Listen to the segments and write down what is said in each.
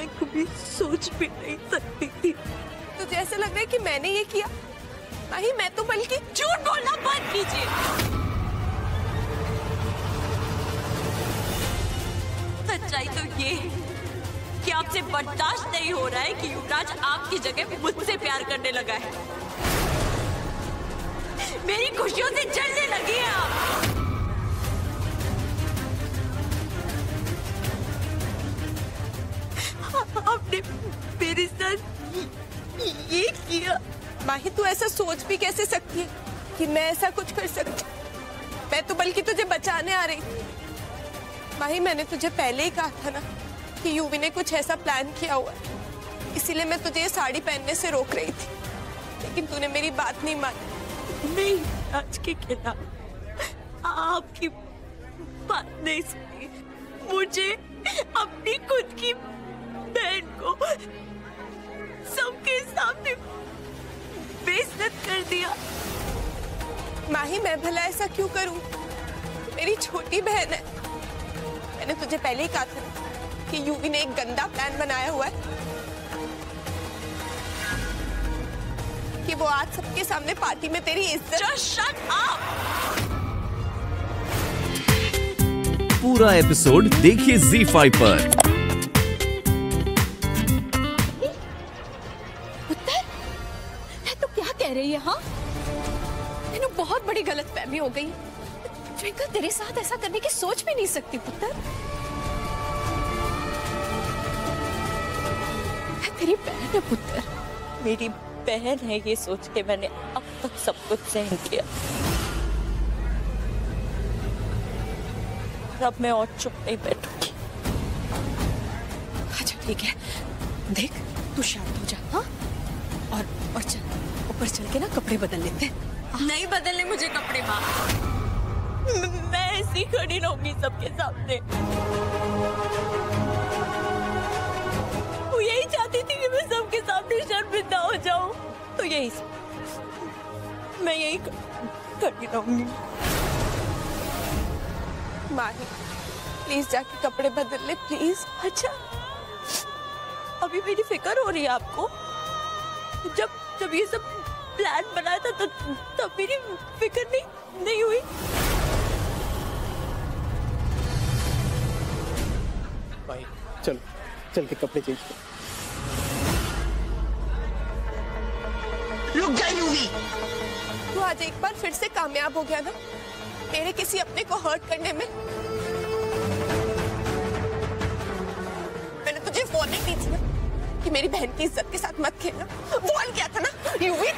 मैं कभी सोच भी नहीं सकती थी। तुझे ऐसा लग रहा है कि मैंने ये किया? नहीं, मैं तो बल्कि झूठ बोलना बंद कीजिए। सच्चाई तो ये है कि आपसे बर्दाश्त नहीं हो रहा है कि युवराज आपकी जगह मुझसे प्यार करने लगा है। मेरी खुशियों से जलने लगी है आप। आपने मेरे साथ ये किया। माही, तू ऐसा सोच भी कैसे सकती है कि मैं ऐसा कुछ कर सकती? मैं तो बल्कि तुझे बचाने आ रही थी। माही, मैंने तुझे पहले ही कहा था ना कि यूवी ने कुछ ऐसा प्लान किया हुआ है, इसीलिए मैं तुझे ये साड़ी पहनने से रोक रही थी, लेकिन तूने मेरी बात नहीं मानी। नहीं, आज के खिलाफ आपकी बात नहीं सुनी। मुझे अपनी खुद की बहन को सबके सामने बेइज्जत कर दिया। माही, मैं भला ऐसा क्यों करूं? मेरी छोटी बहन है। मैंने तुझे पहले ही कहा था कि यूवी ने एक गंदा प्लान बनाया हुआ है कि वो आज सबके सामने पार्टी में तेरी इज्जत। Just shut up! पूरा एपिसोड देखिए ZEE5 पर। तो क्या कह रही है? हाँ, तेनू बहुत बड़ी गलतफहमी हो गई। ट्विंकल तेरे साथ ऐसा करने की सोच भी नहीं सकती पुत्र। मैं तेरी बहन है पुत्र। मेरी बहन है ये सोच के मैंने अब तक सब कुछ सहन किया। अब मैं और चुप नहीं बैठूंगी। अच्छा ठीक है, देख तू शांत हो जा। हाँ, और चल ऊपर चल के ना कपड़े बदल लेते हैं। नहीं बदलने मुझे कपड़े, माँ। मैं ऐसी खड़ी रहूंगी सबके सामने। वो यही चाहती थी कि मैं सबके सामने शर्मिंदा हो जाऊं, तो यही मैं यही खड़ी रहूंगी। माही, प्लीज जाके कपड़े बदल ले, प्लीज। अच्छा, अभी मेरी फिक्र हो रही है आपको? जब ये सब प्लान बनाया था तब मेरी फिक्र नहीं हुई। भाई चलो, चल के कपड़े चेंज कर। रुक जा यूवी। तू आज एक बार फिर से कामयाब हो गया ना मेरे किसी अपने को हर्ट करने में। मैंने तुझे वार्निंग दी थी ना कि मेरी बहन की इज्जत के साथ मत खेलना। बोल गया था ना यूवी।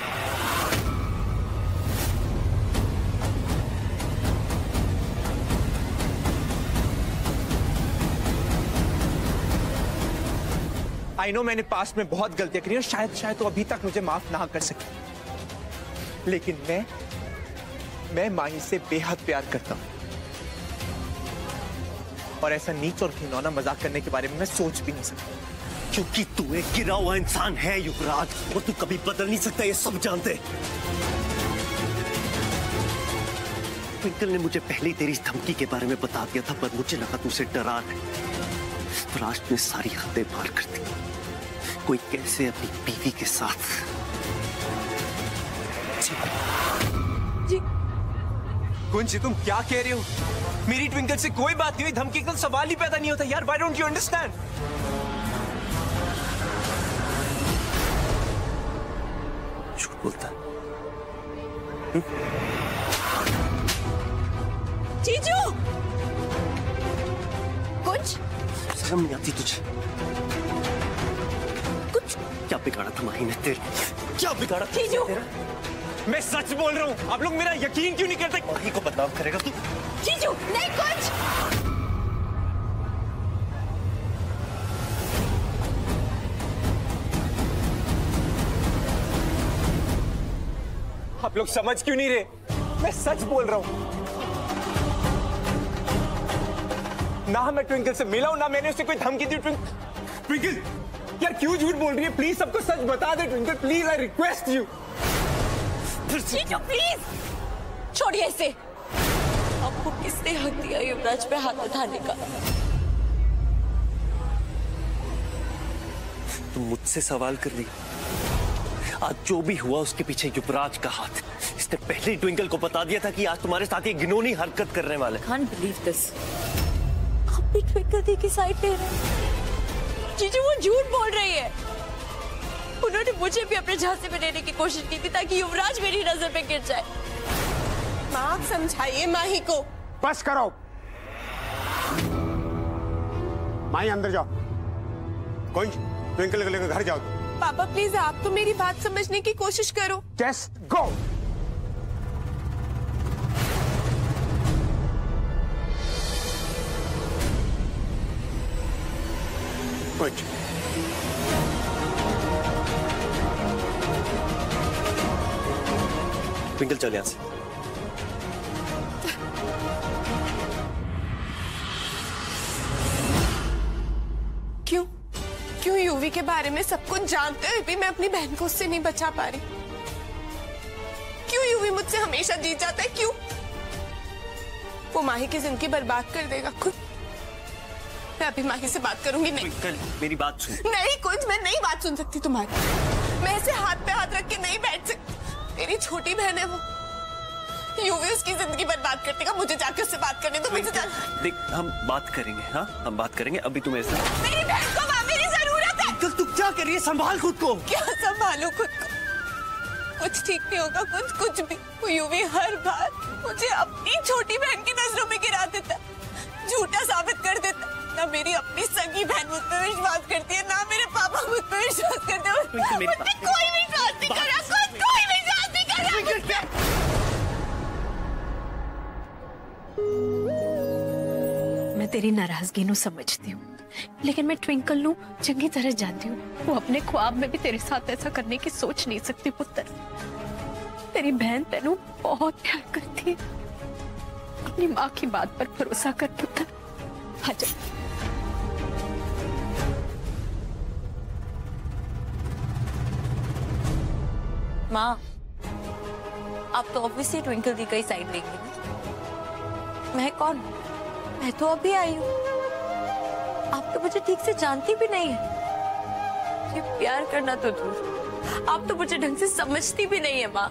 आई नो मैंने पास्ट में बहुत गलतियां करी और शायद तो अभी तक मुझे माफ ना कर सके, लेकिन मैं माही से बेहद प्यार करता हूं और ऐसा नीच और घिनौना मजाक करने के बारे में मैं सोच भी नहीं सकता। क्योंकि तू एक गिरा हुआ इंसान है युवराज, और तू कभी बदल नहीं सकता, ये सब जानते। ट्विंकल ने मुझे पहले ही तेरी धमकी के बारे में बता दिया था, पर मुझे लगा तू उसे डरा है। पर आज तूने सारी हदें पार कर दी। कोई कैसे अपनी बीवी के साथ। जी कुंजी, तुम क्या कह रही हो? मेरी ट्विंकल से कोई बात नहीं हुई, धमकी का सवाल ही पैदा नहीं होता यार। Why don't you understand? झूठ बोलता। जीजू, कुछ शर्म नहीं आती तुझे? कुछ क्या बिगाड़ा था माही ने तेरे? क्या बिगाड़ा था जीजू? मैं सच बोल रहा हूँ, आप लोग मेरा यकीन क्यों नहीं करते? माही को बदनाम करेगा तू? जीजू नहीं, कुछ आप लोग समझ क्यों नहीं रहे? मैं सच बोल रहा हूँ। ना मैं ट्विंकल से मिला हूं, ना मैंने उसे कोई धमकी दी। ट्विंकल यार क्यों झूठ बोल रही है? प्लीज सबको सच बता दे Twinkle, please, I request you. जीजू प्लीज छोड़िए इसे। आपको किसने हक दिया युवराज पे हाथ उठाने का? तुम मुझसे सवाल कर रही? आज जो भी हुआ उसके पीछे युवराज का हाथ। इसने पहले ही ट्विंकल को बता दिया था कि आज तुम्हारे साथ ये घिनौनी हरकत करने वाले। Can't believe this. आप भी ट्विंकल दी की साइड ले रहे हैं। जीजू वो झूठ बोल रही है। उन्होंने मुझे भी अपने झांसे में लेने की कोशिश की थी ताकि युवराज मेरी नजर में गिर जाए। माँ समझाइए माही को। बस करो, माही अंदर जाओ। कौन ट्विंकल को लेकर घर जाओ। पापा प्लीज आप तो मेरी बात समझने की कोशिश करो। Just go. कुछ ट्विंकल चल यहां से। क्यों यूवी के बारे में सब कुछ जानते हुए भी मैं अपनी बहन को उससे नहीं बचा पा रही? क्यों यूवी मुझसे हमेशा जीत जाता है? क्यों? वो माही की जिंदगी बर्बाद कर देगा खुद। मैं अभी माही से बात करूंगी। नहीं मेरी बात सुन। नहीं कुछ मैं नहीं बात सुन सकती तुम्हारी। मैं ऐसे हाथ पे हाथ रख के नहीं बैठ सकती। मेरी छोटी बहन है वो। यूवी उसकी जिंदगी बर्बाद कर देगा। मुझे जाके उससे बात करने दो। मुझे देख हम बात करेंगे। हाँ हम बात करेंगे। अभी तुम ऐसा मेरी बहन को मेरी जरूरत है। तू क्या कर रही है? संभाल खुद को। क्या संभालू खुद को? कुछ ठीक नहीं होगा। कुछ भी। वो यूवी हर बार मुझे अपनी छोटी बहन की नजरों में गिरा देता, झूठा साबित कर देता। ना मेरी अपनी सगी बहन मुझ पर विश्वास करती है, ना मेरे पापा मुझ पर विश्वास करते हैं। कोई विश्वास नहीं कर रहा। कोई विश्वास नहीं कर रहा। मैं तेरी नाराजगी नु समझती हूँ, लेकिन मैं ट्विंकल नु चंगी तरह जानती हूँ। वो अपने ख्वाब में भी तेरे साथ ऐसा करने की सोच नहीं सकती पुत्र। तेरी बहन तेनू बहुत प्यार करती है। अपनी माँ की बात पर भरोसा कर पुत्र। आजा। माँ, आप तो ऑब्वियसली ट्विंकल दी का ही साइड लेंगे ना। मैं कौन? मैं तो अभी आई हूँ। आप तो मुझे ठीक से जानती भी नहीं है। ये प्यार करना तो दूर, आप तो मुझे ढंग से समझती भी नहीं है माँ।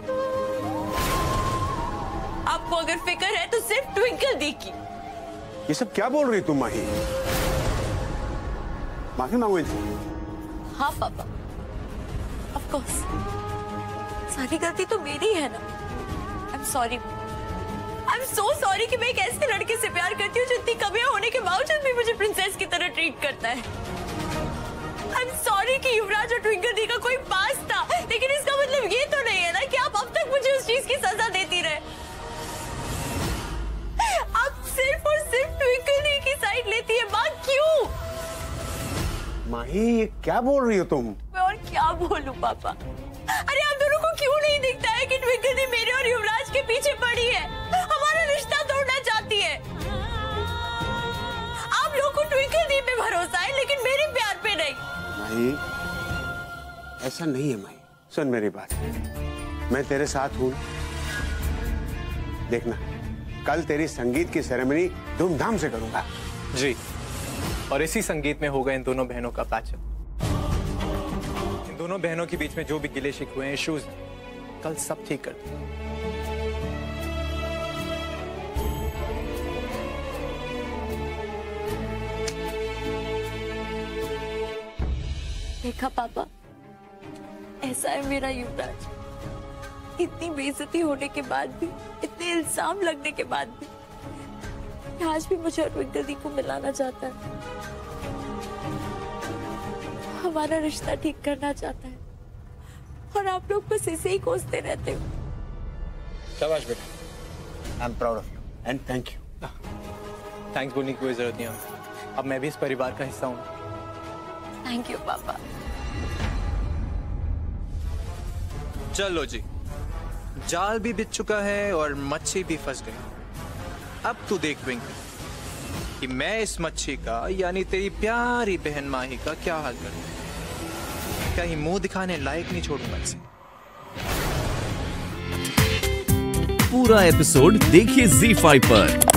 आपको अगर फिक्र है तो सिर्फ ट्विंकल दी की। ये सब क्या बोल रही तुम माही? माफी मांगो इनसे। हाँ पापा, ऑफ कोर्स सारी गलती तो मेरी है ना। I am sorry. I am so sorry कि मैं एक ऐसे लड़के से प्यार करती हूँ जो इतनी कमियां होने के बावजूद भी मुझे प्रिंसेस की तरह ट्रीट करता है। आई एम सॉरी कि युवराज और ट्विंकल दी का कोई पास था, लेकिन इसका मतलब ये तो नहीं है ना कि आप अब तक मुझे उस चीज की सजा देती रहे। आप सिर्फ और सिर्फ ट्विंकल दी की साइड लेती है माँ। क्यों? माही ये क्या बोल रही हो तुम? मैं और क्या बोलूं पापा? अरे आप दोनों को क्यों नहीं दिखता है कि ट्विंकल दी मेरे और युवराज के पीछे पड़ी है, हमारा रिश्ता तोड़ना चाहती है। आप लोगों को ट्विंकल दी पे भरोसा है, लेकिन मेरे प्यार पे नहीं। माही ऐसा नहीं है माही। सुन मेरी बात, मैं तेरे साथ हूँ। देखना कल तेरी संगीत की सेरेमनी धूमधाम से करूंगा। जी, और इसी संगीत में होगा इन दोनों बहनों का पैचअप। इन दोनों बहनों के बीच में जो भी गिले शिकवे इश्यूज कल सब ठीक कर देंगे। देखा पापा, ऐसा है मेरा युवराज। इतनी बेइज्जती होने के बाद भी, इतने इल्जाम लगने के बाद भी आज भी मुझे और ट्विंकल दी को मिलाना चाहता है, हमारा रिश्ता ठीक करना चाहता है, और आप लोग बस इसे ही कोसते रहते हो। शाबाश बेटा, I am proud of you and thank you. Thanks बोलने की कोई जरूरत नहीं है। अब मैं भी इस परिवार का हिस्सा हूँ। थैंक यू पापा। चलो जी, जाल भी बिछ चुका है और मच्छी भी फंस गई। अब तू देख ट्विंकल कि मैं इस मच्छी का यानी तेरी प्यारी बहन माही का क्या हाल करूं। कहीं मुंह दिखाने लायक नहीं छोड़ूंगा इसे। पूरा एपिसोड देखिए ZEE5 पर।